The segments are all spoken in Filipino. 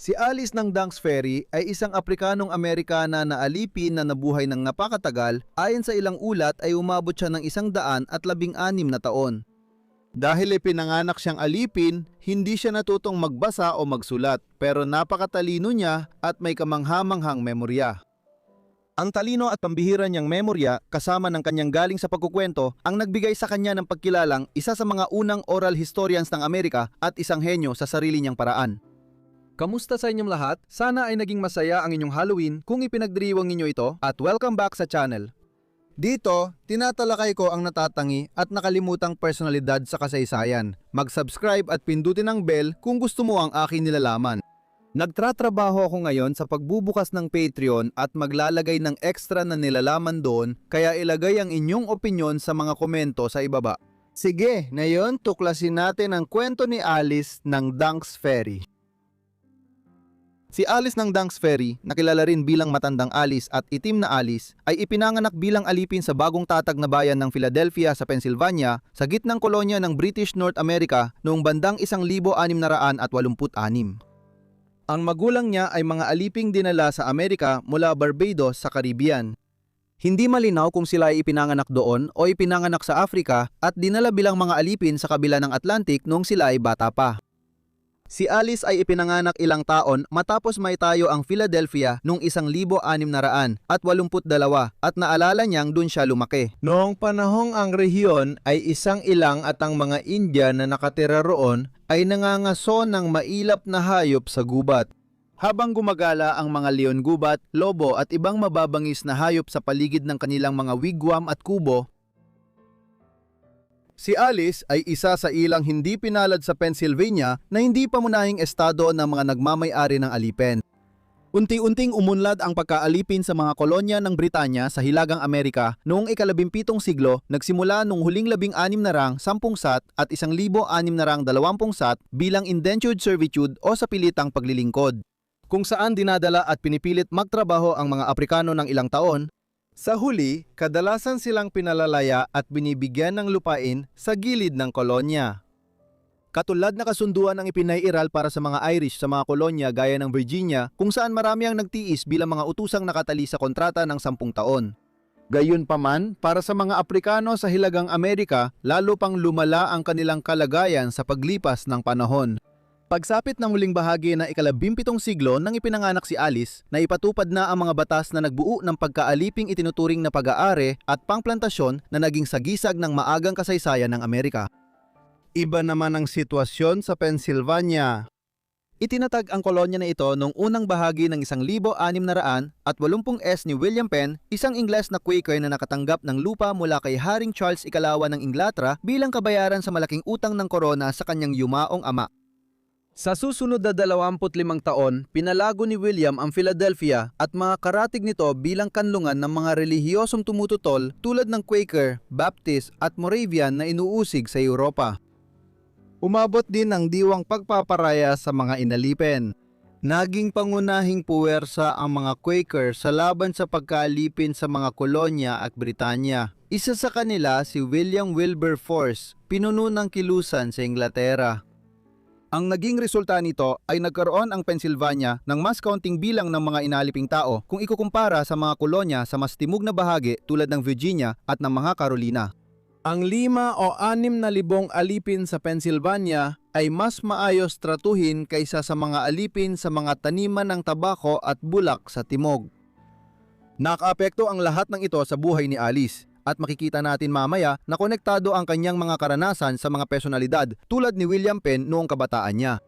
Si Alice ng Dunks Ferry ay isang Aprikanong Amerikana na alipin na nabuhay ng napakatagal. Ayon sa ilang ulat ay umabot siya ng 116 na taon. Dahil ipinanganak siyang alipin, hindi siya natutong magbasa o magsulat, pero napakatalino niya at may kamanghamanghang memorya. Ang talino at pambihira niyang memorya kasama ng kanyang galing sa pagkukwento ang nagbigay sa kanya ng pagkilalang isa sa mga unang oral historians ng Amerika at isang henyo sa sarili niyang paraan. Kamusta sa inyong lahat? Sana ay naging masaya ang inyong Halloween kung ipinagdiriwang ninyo ito at welcome back sa channel. Dito, tinatalakay ko ang natatangi at nakalimutang personalidad sa kasaysayan. Mag-subscribe at pindutin ang bell kung gusto mo ang aking nilalaman. Nagtratrabaho ako ngayon sa pagbubukas ng Patreon at maglalagay ng extra na nilalaman doon, kaya ilagay ang inyong opinyon sa mga komento sa ibaba. Sige, ngayon tuklasin natin ang kwento ni Alice ng Dunks Ferry. Si Alice ng Dunks Ferry, nakilala rin bilang Matandang Alice at Itim na Alice, ay ipinanganak bilang alipin sa bagong tatag na bayan ng Philadelphia sa Pennsylvania sa gitnang kolonya ng British North America noong bandang 1686. Ang magulang niya ay mga aliping dinala sa Amerika mula Barbados sa Caribbean. Hindi malinaw kung sila ay ipinanganak doon o ipinanganak sa Africa at dinala bilang mga alipin sa kabila ng Atlantic noong sila ay bata pa. Si Alice ay ipinanganak ilang taon matapos maitayo ang Philadelphia noong 1682 at naalala niyang doon siya lumaki. Noong panahong ang rehiyon ay isang ilang at ang mga Indian na nakatira roon ay nangangaso ng mailap na hayop sa gubat. Habang gumagala ang mga leon gubat, lobo at ibang mababangis na hayop sa paligid ng kanilang mga wigwam at kubo, si Alice ay isa sa ilang hindi pinalad sa Pennsylvania na hindi pamunahing estado ng mga nagmamay-ari ng alipin. Unti-unting umunlad ang pagkaalipin sa mga kolonya ng Britanya sa Hilagang Amerika noong ika-17 siglo, nagsimula noong huling 16 na rang 10 sat at 1,600 na rang 20 sat bilang indentured servitude o sa pilitang paglilingkod, kung saan dinadala at pinipilit magtrabaho ang mga Aprikano ng ilang taon. Sa huli, kadalasan silang pinalalaya at binibigyan ng lupain sa gilid ng kolonya. Katulad na kasunduan ang ipinairal para sa mga Irish sa mga kolonya gaya ng Virginia, kung saan marami ang nagtiis bilang mga utusang nakatali sa kontrata ng 10 taon. Gayunpaman, para sa mga Aprikano sa Hilagang Amerika, lalo pang lumala ang kanilang kalagayan sa paglipas ng panahon. Pagsapit ng huling bahagi ng ika-17 siglo nang ipinanganak si Alice, na ipatupad na ang mga batas na nagbuo ng pagkaaliping itinuturing na pag-aari at pangplantasyon na naging sagisag ng maagang kasaysayan ng Amerika. Iba naman ang sitwasyon sa Pennsylvania. Itinatag ang kolonya na ito noong unang bahagi ng 1680s ni William Penn, isang Ingles na Quaker na nakatanggap ng lupa mula kay Haring Charles Ikalawa ng Inglaterra bilang kabayaran sa malaking utang ng korona sa kanyang yumaong ama. Sa susunod na 25 taon, pinalago ni William ang Philadelphia at mga karatig nito bilang kanlungan ng mga relihiyosong tumututol tulad ng Quaker, Baptist at Moravian na inuusig sa Europa. Umabot din ang diwang pagpaparaya sa mga inalipin. Naging pangunahing puwersa ang mga Quaker sa laban sa pagkaalipin sa mga kolonya at Britanya. Isa sa kanila si William Wilberforce, pinuno ng kilusan sa Inglaterra. Ang naging resulta nito ay nagkaroon ang Pennsylvania ng mas kaunting bilang ng mga inaliping tao kung ikukumpara sa mga kolonya sa mas timog na bahagi tulad ng Virginia at ng mga Carolina. Ang 5 o 6,000 alipin sa Pennsylvania ay mas maayos tratuhin kaysa sa mga alipin sa mga taniman ng tabako at bulak sa timog. Nakaapekto ang lahat ng ito sa buhay ni Alice. At makikita natin mamaya na konektado ang kanyang mga karanasan sa mga personalidad tulad ni William Penn noong kabataan niya.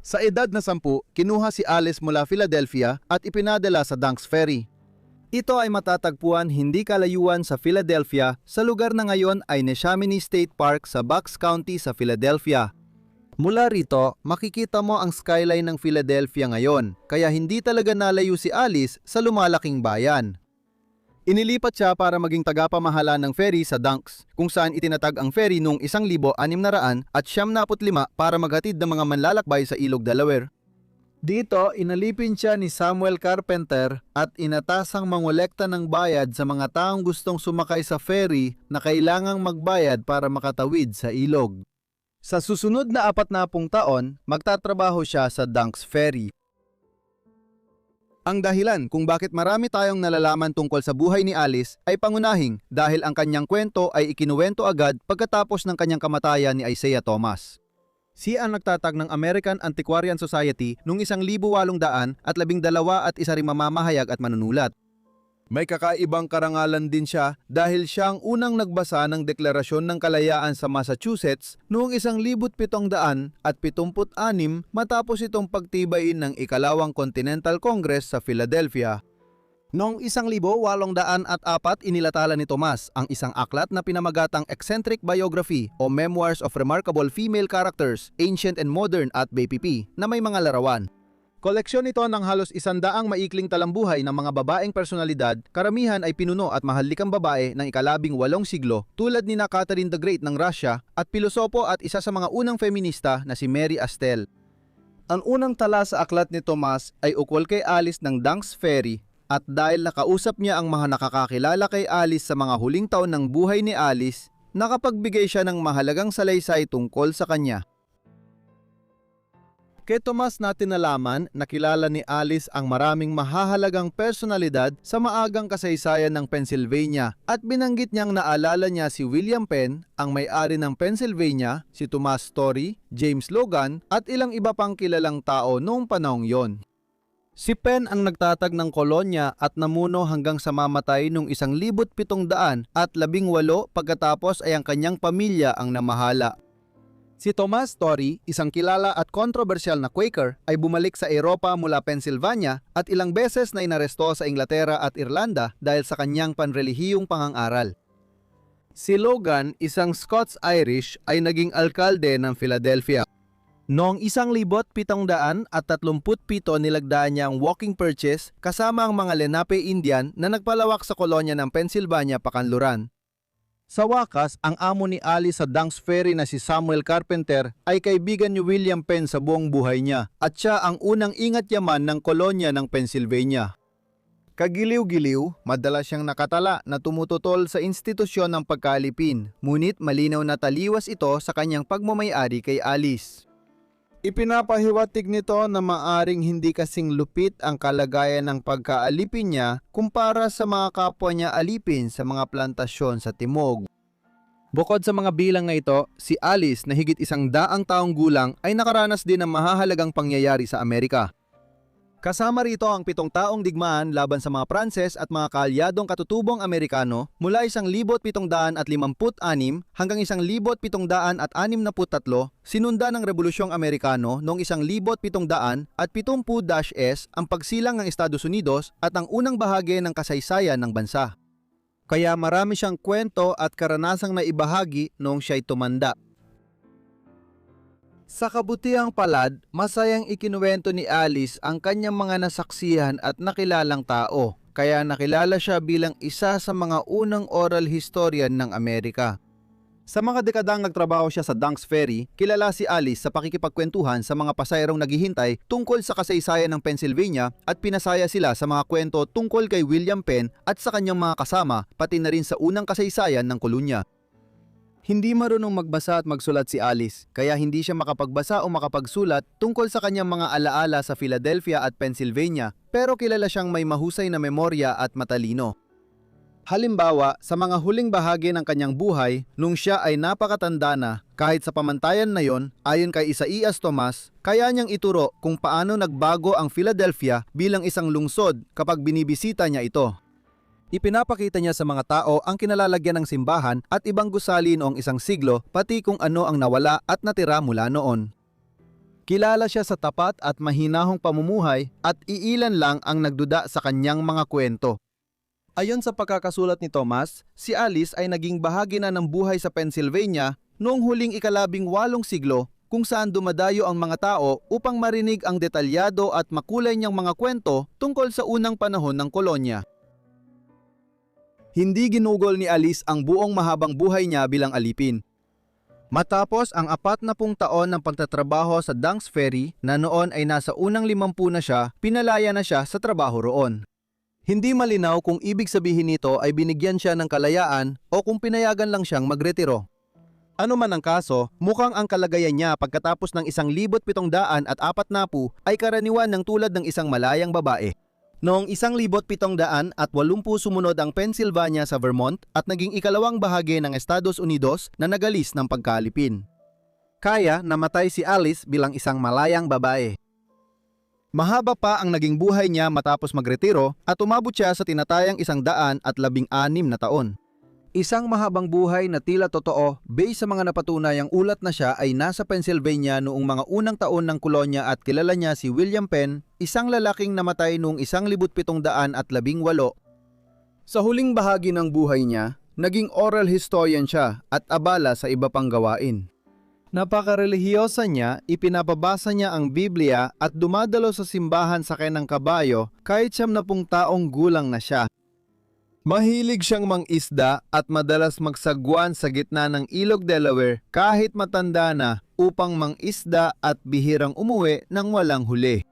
Sa edad na 10, kinuha si Alice mula Philadelphia at ipinadala sa Dunks Ferry. Ito ay matatagpuan hindi kalayuan sa Philadelphia sa lugar na ngayon ay Neshaminy State Park sa Bucks County sa Philadelphia. Mula rito, makikita mo ang skyline ng Philadelphia ngayon, kaya hindi talaga nalayo si Alice sa lumalaking bayan. Inilipat siya para maging tagapamahala ng ferry sa Dunks, kung saan itinatag ang ferry noong 1675 para maghatid ng mga manlalakbay sa Ilog Delaware. Dito, inalipin siya ni Samuel Carpenter at inatasang mangolekta ng bayad sa mga taong gustong sumakay sa ferry na kailangang magbayad para makatawid sa ilog. Sa susunod na 40 taon, magtatrabaho siya sa Dunks Ferry. Ang dahilan kung bakit marami tayong nalalaman tungkol sa buhay ni Alice ay pangunahing dahil ang kanyang kwento ay ikinuwento agad pagkatapos ng kanyang kamatayan ni Isaiah Thomas. Siya ang nagtatag ng American Antiquarian Society noong 1812 at 12 at isa ring mamamahayag at manunulat. May kakaibang karangalan din siya dahil siya ang unang nagbasa ng Deklarasyon ng Kalayaan sa Massachusetts noong 1776 matapos itong pagtibayin ng Ikalawang Continental Congress sa Philadelphia. Noong 1804 inilathala ni Tomas ang isang aklat na pinamagatang Eccentric Biography o Memoirs of Remarkable Female Characters, Ancient and Modern at BPP na may mga larawan. Koleksyon ito ng halos 100 maikling talambuhay ng mga babaeng personalidad, karamihan ay pinuno at mahalikang babae ng ika-18 siglo tulad ni Catherine the Great ng Russia at pilosopo at isa sa mga unang feminista na si Mary Astle. Ang unang tala sa aklat ni Tomas ay ukol kay Alice ng Dunks Ferry at dahil nakausap niya ang mga nakakakilala kay Alice sa mga huling taon ng buhay ni Alice, nakapagbigay siya ng mahalagang salaysay tungkol sa kanya. Kay Tomas natin nalaman na kilala ni Alice ang maraming mahahalagang personalidad sa maagang kasaysayan ng Pennsylvania at binanggit niyang naalala niya si William Penn, ang may-ari ng Pennsylvania, si Thomas Story, James Logan at ilang iba pang kilalang tao noong panahong yon. Si Penn ang nagtatag ng kolonya at namuno hanggang sa mamatay noong 1718 pagkatapos ay ang kanyang pamilya ang namahala. Si Thomas Story, isang kilala at kontrobersyal na Quaker, ay bumalik sa Europa mula Pennsylvania at ilang beses na inaresto sa Inglaterra at Irlanda dahil sa kanyang panrelihiyong pangangaral. Si Logan, isang Scots-Irish, ay naging alkalde ng Philadelphia. Noong 1737 nilagdaan niya ang walking purchase kasama ang mga Lenape Indian na nagpalawak sa kolonya ng Pennsylvania pakanluran. Sa wakas, ang amo ni Alice sa Dunks Ferry na si Samuel Carpenter ay kaibigan ni William Penn sa buong buhay niya at siya ang unang ingat-yaman ng kolonya ng Pennsylvania. Kagiliw-giliw, madalas siyang nakatala na tumututol sa institusyon ng pagkalipin, ngunit malinaw na taliwas ito sa kanyang pagmamayari kay Alice. Ipinapahiwatig nito na maaring hindi kasing lupit ang kalagayan ng pagkaalipin niya kumpara sa mga kapwa niya alipin sa mga plantasyon sa timog. Bukod sa mga bilang na ito, si Alice na higit 100 taong gulang ay nakaranas din ng mahahalagang pangyayari sa Amerika. Kasama rito ang 7 taong digmaan laban sa mga Pranses at mga kaalyadong katutubong Amerikano mula 1756 hanggang 1763, sinunda ng Rebolusyong Amerikano noong 1770-S ang pagsilang ng Estados Unidos at ang unang bahagi ng kasaysayan ng bansa. Kaya marami siyang kwento at karanasang naibahagi noong siya'y tumanda. Sa kabutihang palad, masayang ikinuwento ni Alice ang kanyang mga nasaksihan at nakilalang tao, kaya nakilala siya bilang isa sa mga unang oral historian ng Amerika. Sa mga dekadang nagtrabaho siya sa Dunks Ferry, kilala si Alice sa pakikipagkwentuhan sa mga pasahirong naghihintay tungkol sa kasaysayan ng Pennsylvania at pinasaya sila sa mga kwento tungkol kay William Penn at sa kanyang mga kasama, pati na rin sa unang kasaysayan ng kolonya. Hindi marunong magbasa at magsulat si Alice, kaya hindi siya makapagbasa o makapagsulat tungkol sa kanyang mga alaala sa Philadelphia at Pennsylvania, pero kilala siyang may mahusay na memorya at matalino. Halimbawa, sa mga huling bahagi ng kanyang buhay, nung siya ay napakatanda na, kahit sa pamantayan na yon, ayon kay Isaiah Thomas, kaya niyang ituro kung paano nagbago ang Philadelphia bilang isang lungsod kapag binibisita niya ito. Ipinapakita niya sa mga tao ang kinalalagyan ng simbahan at ibang gusali noong 1 siglo, pati kung ano ang nawala at natira mula noon. Kilala siya sa tapat at mahinahong pamumuhay at iilan lang ang nagduda sa kanyang mga kwento. Ayon sa pagkakasulat ni Thomas, si Alice ay naging bahagi na ng buhay sa Pennsylvania noong huling ika-18 siglo, kung saan dumadayo ang mga tao upang marinig ang detalyado at makulay niyang mga kwento tungkol sa unang panahon ng kolonya. Hindi ginugol ni Alice ang buong mahabang buhay niya bilang alipin. Matapos ang 40 taon ng pagtatrabaho sa Dunks Ferry na noon ay nasa unang 50 na siya, pinalaya na siya sa trabaho roon. Hindi malinaw kung ibig sabihin nito ay binigyan siya ng kalayaan o kung pinayagan lang siyang magretiro. Ano man ang kaso, mukhang ang kalagayan niya pagkatapos ng 1,740 ay karaniwan ng tulad ng isang malayang babae. Noong 1,780 sumunod ang Pennsylvania sa Vermont at naging ikalawang bahagi ng Estados Unidos na nagalis ng pagkaalipin. Kaya namatay si Alice bilang isang malayang babae. Mahaba pa ang naging buhay niya matapos magretiro at umabot siya sa tinatayang 116 na taon. Isang mahabang buhay na tila totoo based sa mga napatunayang ulat na siya ay nasa Pennsylvania noong mga unang taon ng kolonya at kilala niya si William Penn, isang lalaking namatay noong 1718. Sa huling bahagi ng buhay niya, naging oral historian siya at abala sa iba pang gawain. Napakarelihiyosa niya, ipinapabasa niya ang Biblia at dumadalo sa simbahan sa ng kabayo kahit 70 taong gulang na siya. Mahilig siyang mangisda at madalas magsagwan sa gitna ng Ilog Delaware kahit matanda na upang mangisda at bihirang umuwi nang walang huli.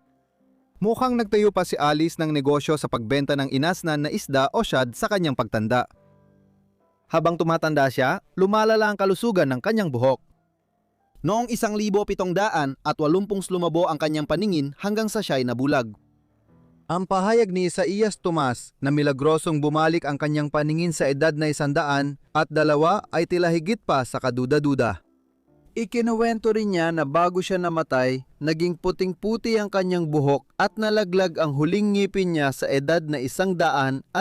Mukhang nagtayo pa si Alice ng negosyo sa pagbenta ng inasnan na isda o shad sa kanyang pagtanda. Habang tumatanda siya, lumalala ang kalusugan ng kanyang buhok. Noong 1,780 lumabo ang kanyang paningin hanggang sa siya'y nabulag. Ang pahayag ni Isaias Tomas na milagrosong bumalik ang kanyang paningin sa edad na 100 at 2 ay tila higit pa sa kaduda-duda. Ikinuwento rin niya na bago siya namatay, naging puting-puti ang kanyang buhok at nalaglag ang huling ngipin niya sa edad na 116.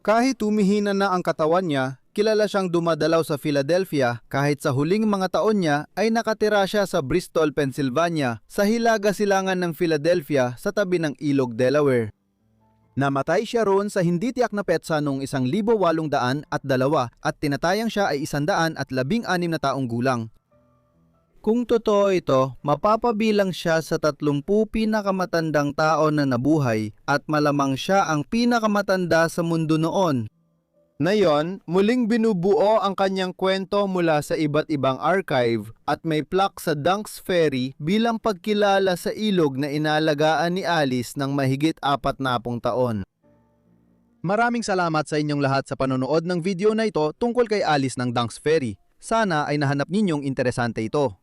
Kahit humihina na ang katawan niya, kilala siyang dumadalaw sa Philadelphia kahit sa huling mga taon niya ay nakatira siya sa Bristol, Pennsylvania sa hilaga silangan ng Philadelphia sa tabi ng Ilog Delaware. Namatay siya roon sa hindi tiyak na petsa noong 1,802 at tinatayang siya ay 116 na taong gulang. Kung totoo ito, mapapabilang siya sa 30 pinakamatandang tao na nabuhay at malamang siya ang pinakamatanda sa mundo noon. Ngayon, muling binubuo ang kanyang kwento mula sa iba't ibang archive at may plaque sa Dunks Ferry bilang pagkilala sa ilog na inalagaan ni Alice ng mahigit 40 taon. Maraming salamat sa inyong lahat sa panonood ng video na ito tungkol kay Alice ng Dunks Ferry. Sana ay nahanap ninyong interesante ito.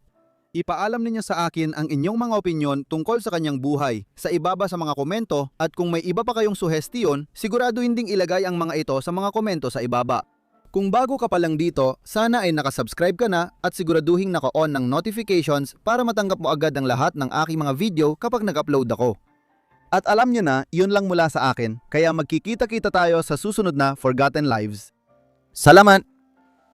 Ipaalam ninyo sa akin ang inyong mga opinyon tungkol sa kanyang buhay sa ibaba sa mga komento at kung may iba pa kayong suhestiyon, siguraduhin ding ilagay ang mga ito sa mga komento sa ibaba. Kung bago ka pa lang dito, sana ay nakasubscribe ka na at siguraduhin naka-on ng notifications para matanggap mo agad ang lahat ng aking mga video kapag nag-upload ako. At alam nyo na, yun lang mula sa akin, kaya magkikita-kita tayo sa susunod na Forgotten Lives. Salamat!